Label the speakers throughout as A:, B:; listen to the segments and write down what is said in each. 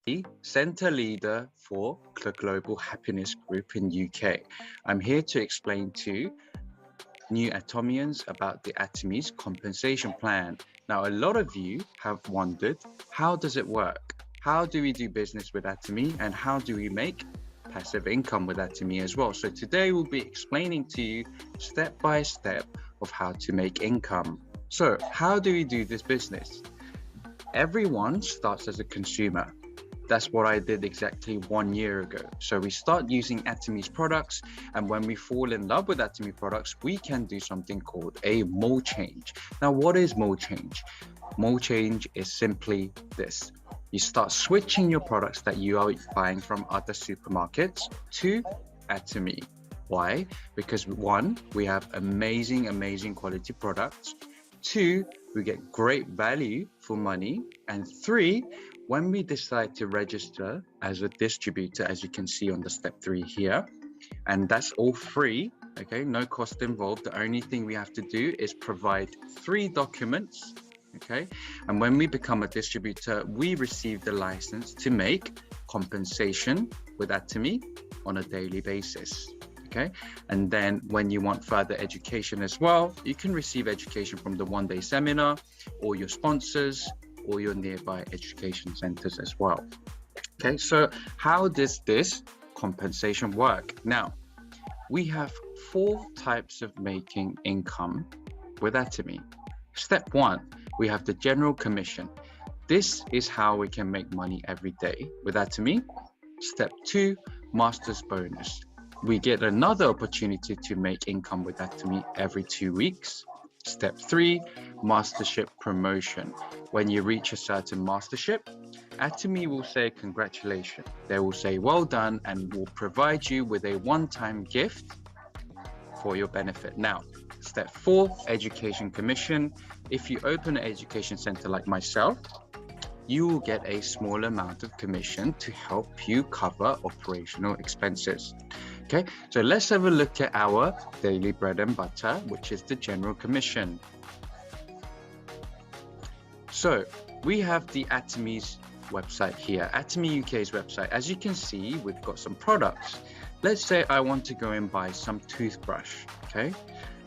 A: the Center Leader for the Global Happiness Group in UK. I'm here to explain to new Atomians about the Atomy's compensation plan. Now, a lot of you have wondered, how does it work? How do we do business with Atomy, and how do we make passive income with Atomy as well? So today we'll be explaining to you step by step of how to make income. So how do we do this business? Everyone starts as a consumer. That's what I did exactly 1 year ago. So we start using Atomy's products, and when we fall in love with Atomy products, we can do something called a mall change. Now, what is mall change? Mall change is simply this. You start switching your products that you are buying from other supermarkets to Atomy. Why? Because one, we have amazing quality products. Two, we get great value for money. And three, when we decide to register as a distributor, as you can see on the step 3 here, and that's all free, okay, no cost involved. The only thing we have to do is provide 3 documents, okay? And when we become a distributor, we receive the license to make compensation with Atomy on a daily basis. Okay, and then when you want further education as well, you can receive education from the one-day seminar or your sponsors or your nearby education centers as well. Okay, so how does this compensation work? Now, we have 4 types of making income with Atomy. Step 1, we have the general commission. This is how we can make money every day with Atomy. Step 2, master's bonus. We get another opportunity to make income with Atomy every 2 weeks. Step 3, mastership promotion. When you reach a certain mastership, Atomy will say congratulations. They will say well done and will provide you with a one-time gift for your benefit. Now, step 4, education commission. If you open an education center like myself, you will get a small amount of commission to help you cover operational expenses. Okay, so let's have a look at our daily bread and butter, which is the general commission. So we have the Atomy's website here, Atomy UK's website. As you can see, we've got some products. Let's say I want to go and buy some toothbrush, okay?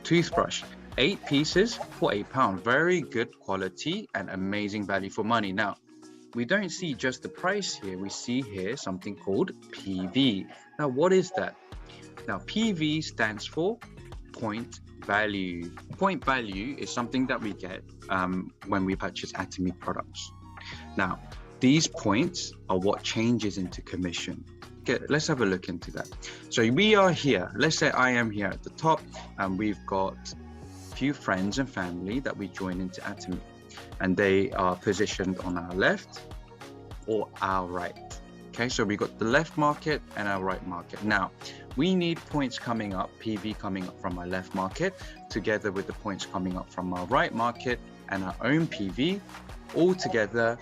A: Toothbrush, 8 pieces for £8. Very good quality and amazing value for money. Now, we don't see just the price here. We see here something called PV. Now, what is that? Now, PV stands for point value. Point value is something that we get when we purchase Atomy products. Now, these points are what changes into commission. Okay, let's have a look into that. So we are here. Let's say I am here at the top, and we've got a few friends and family that we join into Atomy, and they are positioned on our left or our right. Okay, so we got the left market and our right market. Now, we need points coming up, PV coming up from our left market, together with the points coming up from our right market and our own PV. All together,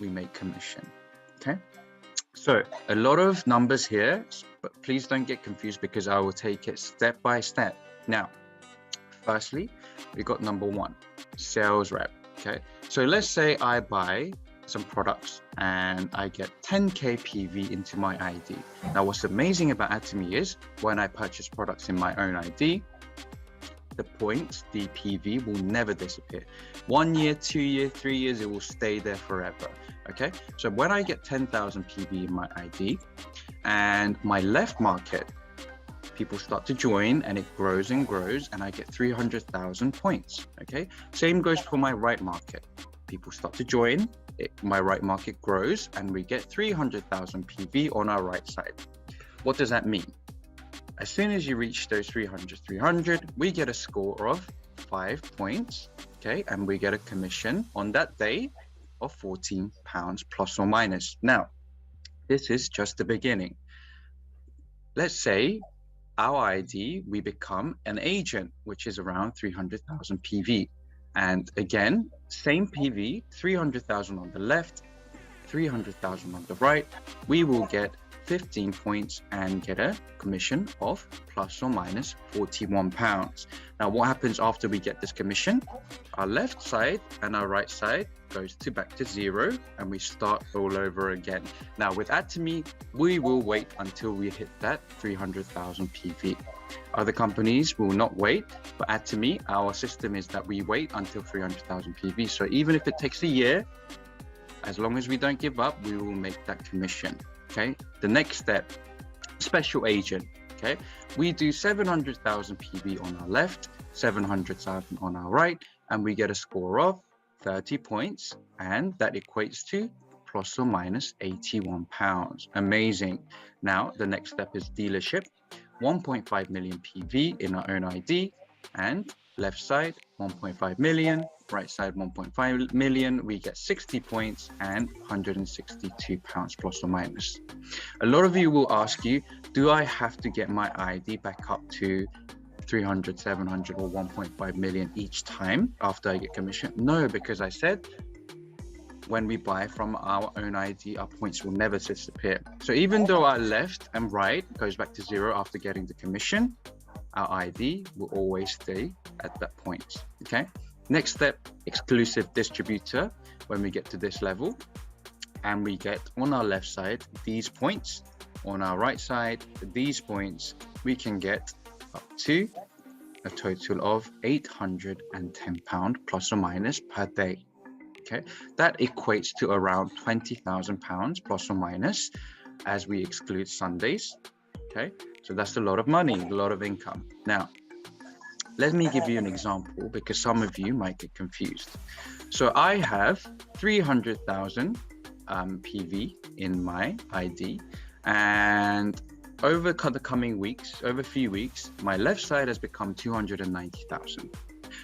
A: we make commission. Okay, so a lot of numbers here, but please don't get confused because I will take it step by step. Now, firstly, we got number 1, sales rep. Okay, so let's say I buy some products and I get 10k PV into my ID. Now, what's amazing about Atomy is when I purchase products in my own ID, the points, the PV will never disappear. 1 year, 2 years, 3 years, it will stay there forever. Okay, so when I get 10,000 PV in my ID and my left market, people start to join and it grows and grows and I get 300,000 points. Okay, same goes for my right market. People start to join, my right market grows and we get 300,000 PV on our right side. What does that mean? As soon as you reach those 300, we get a score of 5 points, okay? And we get a commission on that day of £14 plus or minus. Now, this is just the beginning. Let's say our ID, we become an agent, which is around 300,000 PV. And again, same PV, 300,000 on the left, 300,000 on the right. We will get 15 points and get a commission of plus or minus £41. Now, what happens after we get this commission? Our left side and our right side goes back to zero, and we start all over again. Now, with Atomy, we will wait until we hit that 300,000 PV. Other companies will not wait, but Atomy, our system is that we wait until 300,000 PV. So even if it takes a year, as long as we don't give up, we will make that commission. Okay. The next step, special agent. Okay. We do 700,000 PV on our left, 700,000 on our right, and we get a score of 30 points, and that equates to plus or minus £81. Amazing. Now, the next step is dealership. 1.5 million PV in our own ID, and left side 1.5 million, right side 1.5 million. We get 60 points and £162 plus or minus. A lot of you will ask you, do I have to get my ID back up to 300, 700 or 1.5 million each time after I get commission? No, because I said when we buy from our own ID, our points will never disappear. So even though our left and right goes back to zero after getting the commission, our ID will always stay at that point. Okay. Next step, exclusive distributor. When we get to this level, and we get on our left side these points, on our right side these points, we can get up to a total of £810 plus or minus per day. Okay, that equates to around £20,000 plus or minus, as we exclude Sundays. Okay, so that's a lot of money, a lot of income. Now, let me give you an example, because some of you might get confused. So I have 300,000 PV in my ID, and over the coming weeks, over a few weeks, my left side has become 290,000.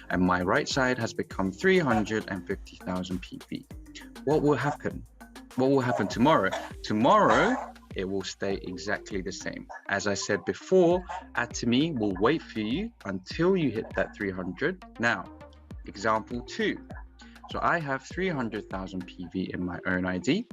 A: and my right side has become 350,000 PV. What will happen? What will happen tomorrow? Tomorrow, it will stay exactly the same. As I said before, Atomy will wait for you until you hit that 300. Now, example 2. So I have 300,000 PV in my own ID,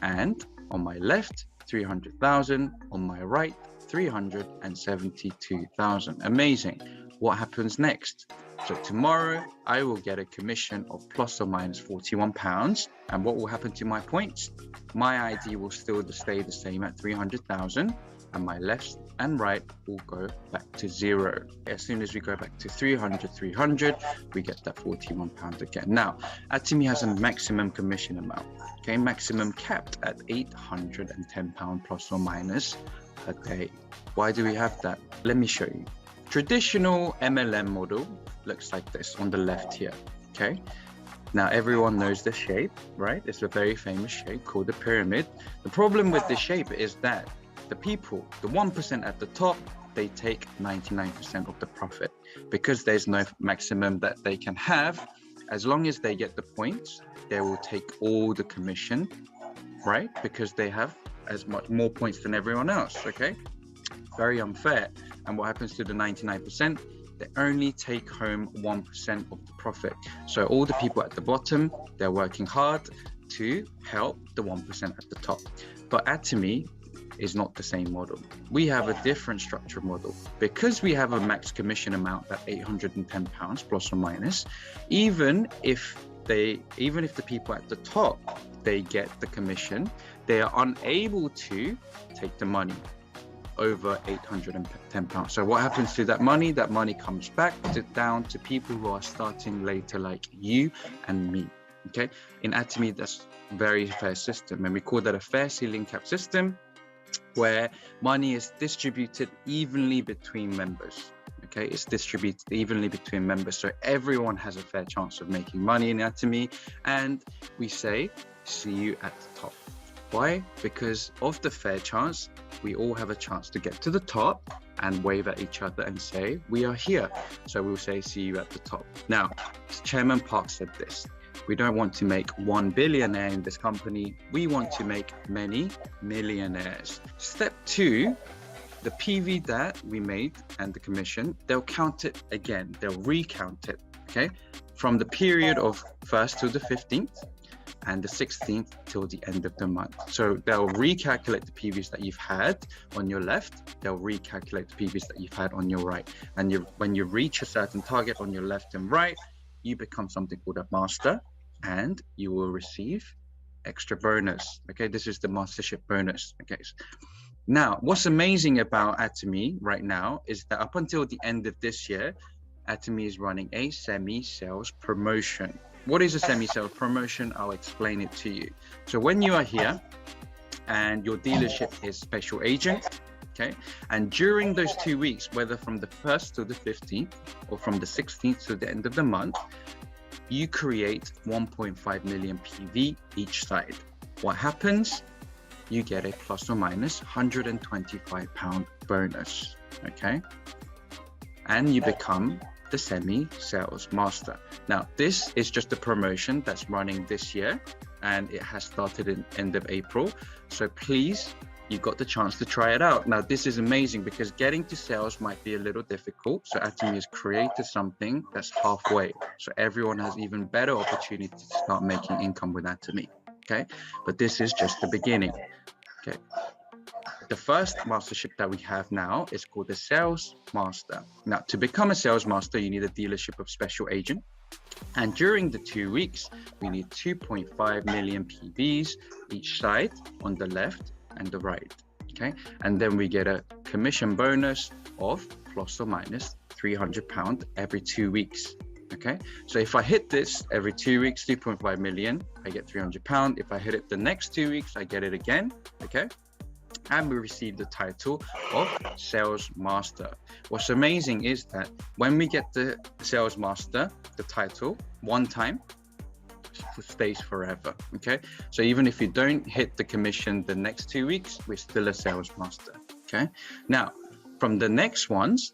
A: and on my left, 300,000, on my right, 372,000. Amazing. What happens next? So tomorrow I will get a commission of plus or minus £41. And what will happen to my points? My ID will still stay the same at 300,000, and my left and right will go back to 0. As soon as we go back to 300, we get that £41 again. Now, Atomy has a maximum commission amount, okay, maximum capped at £810 plus or minus per day. Why do we have that? Let me show you. Traditional MLM model looks like this on the left here, okay? Now, everyone knows the shape, right? It's a very famous shape called the pyramid. The problem with this shape is that the people, the 1% at the top, they take 99% of the profit because there's no maximum that they can have. As long as they get the points, they will take all the commission, right? Because they have as much more points than everyone else, okay? Very unfair. And what happens to the 99%? They only take home 1% of the profit. So all the people at the bottom, they're working hard to help the 1% at the top. But Atomy is not the same model. We have a different structure model. Because we have a max commission amount at £810 plus or minus, even if the people at the top, they get the commission, they are unable to take the money over £810. So what happens to that money? That money comes back down to people who are starting later, like you and me. Okay, in Atomy, that's a very fair system, and we call that a fair ceiling cap system, where money is distributed evenly between members. Okay, it's distributed evenly between members, so everyone has a fair chance of making money in Atomy. And we say, see you at the top. Why? Because of the fair chance, we all have a chance to get to the top and wave at each other and say, we are here. So we'll say, see you at the top. Now, Chairman Park said this: we don't want to make one billionaire in this company. We want to make many millionaires. Step 2, the PV that we made and the commission, they'll count it again. They'll recount it, okay? From the period of 1st to the 15th. and the 16th till the end of the month. So they'll recalculate the PVs that you've had on your left, they'll recalculate the PVs that you've had on your right. And when you reach a certain target on your left and right, you become something called a master, and you will receive extra bonus. Okay, this is the mastership bonus. Okay, now what's amazing about Atomy right now is that up until the end of this year, Atomy is running a semi-sales promotion. What is a semi-sales promotion? I'll explain it to you. So when you are here and your dealership is special agent, okay, and during those 2 weeks, whether from the 1st to the 15th or from the 16th to the end of the month, you create 1.5 million PV each side. What happens? You get a plus or minus £125 bonus, okay? And you become the semi-sales master. Now, this is just a promotion that's running this year, and it has started in end of April. So please, you got the chance to try it out. Now, this is amazing because getting to sales might be a little difficult. So Atomy has created something that's halfway. So everyone has even better opportunity to start making income with Atomy, okay? But this is just the beginning, okay? The first mastership that we have now is called the Sales Master. Now, to become a Sales Master, you need a dealership of special agent. And during the 2 weeks, we need 2.5 million PVs each side on the left and the right, okay? And then we get a commission bonus of plus or minus £300 every 2 weeks, okay? So if I hit this every 2 weeks, 2.5 million, I get £300. If I hit it the next 2 weeks, I get it again, okay? And we receive the title of Sales Master. What's amazing is that when we get the Sales Master, the title, one time, stays forever, okay? So even if you don't hit the commission the next 2 weeks, we're still a Sales Master, okay? Now, from the next ones,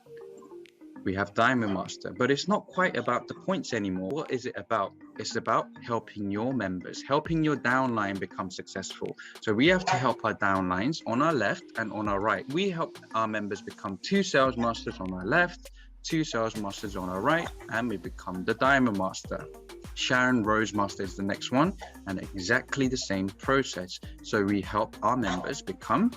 A: we have Diamond Master, but it's not quite about the points anymore. What is it about? It's about helping your members, helping your downline become successful. So we have to help our downlines on our left and on our right. We help our members become 2 Sales Masters on our left, 2 Sales Masters on our right, and we become the Diamond Master. Sharon Rose Master is the next one, and exactly the same process. So we help our members become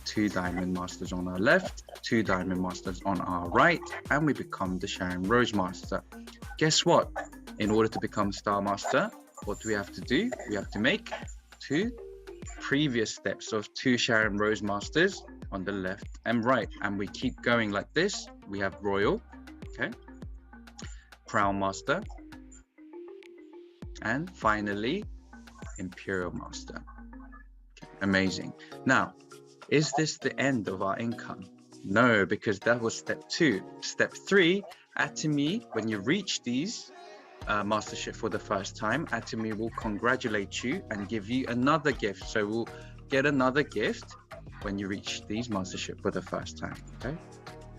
A: 2 Diamond Masters on our left, 2 Diamond Masters on our right, and we become the Sharon Rose Master. Guess what? In order to become Star Master, what do we have to do? We have to make 2 previous steps of 2 Sharon Rose Masters on the left and right. And we keep going like this. We have Royal, okay? Crown Master, and finally, Imperial Master. Okay, amazing. Now, is this the end of our income? No, because that was step 2. Step 3, Atomy, when you reach these mastership for the first time, Atomy will congratulate you and give you another gift. So we'll get another gift when you reach these mastership for the first time, okay?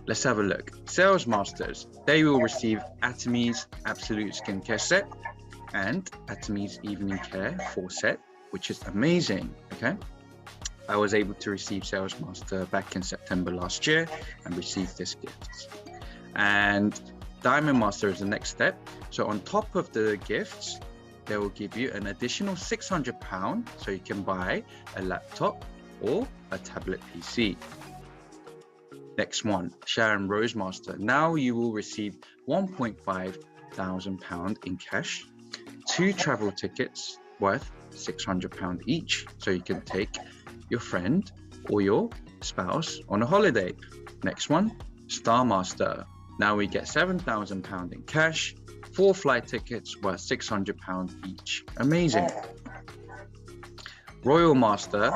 A: Let's have a look. Sales Masters, they will receive Atomy's Absolute Skincare Set and Atomy's Evening Care 4 set, which is amazing, okay? I was able to receive Sales Master back in September last year and received this gift. And Diamond Master is the next step. So on top of the gifts, they will give you an additional £600 so you can buy a laptop or a tablet PC. Next one, Sharon Rose Master. Now you will receive £1.5 thousand in cash, 2 travel tickets worth £600 each, so you can take your friend or your spouse on a holiday. Next one, Star Master. Now we get £7,000 in cash, 4 flight tickets worth £600 each. Amazing. Royal Master,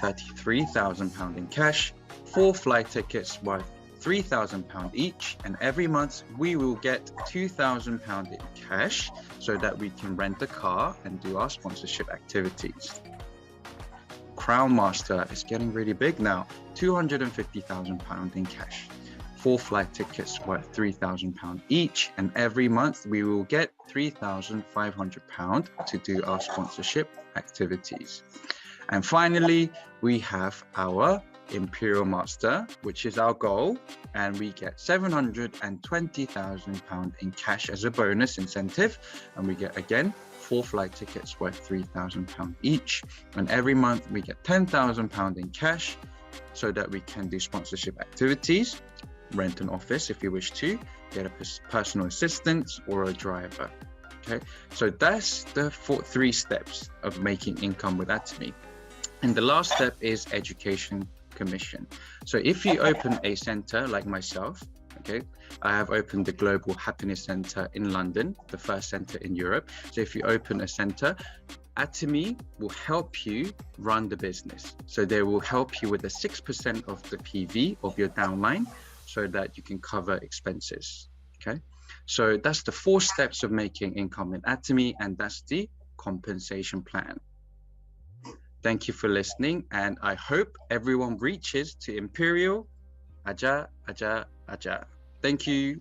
A: £33,000 in cash, 4 flight tickets worth £3,000 each, and every month we will get £2,000 in cash so that we can rent a car and do our sponsorship activities. Crown Master is getting really big now, £250,000 in cash, 4 flight tickets worth £3,000 each, and every month we will get £3,500 to do our sponsorship activities. And finally, we have our Imperial Master, which is our goal, and we get £720,000 in cash as a bonus incentive, and we get again 4 flight tickets worth £3,000 each, and every month we get £10,000 in cash so that we can do sponsorship activities, rent an office if you wish to, get a personal assistant or a driver. Okay, so that's the 3 steps of making income with Atomy. And the last step is education commission. So if you open a center like myself, okay, I have opened the Global Happiness Center in London, the first center in Europe. So if you open a center, Atomy will help you run the business. So they will help you with the 6% of the PV of your downline so that you can cover expenses. Okay, so that's the 4 steps of making income in Atomy, and that's the compensation plan. Thank you for listening, and I hope everyone reaches to Imperial. Aja, aja, aja. Thank you.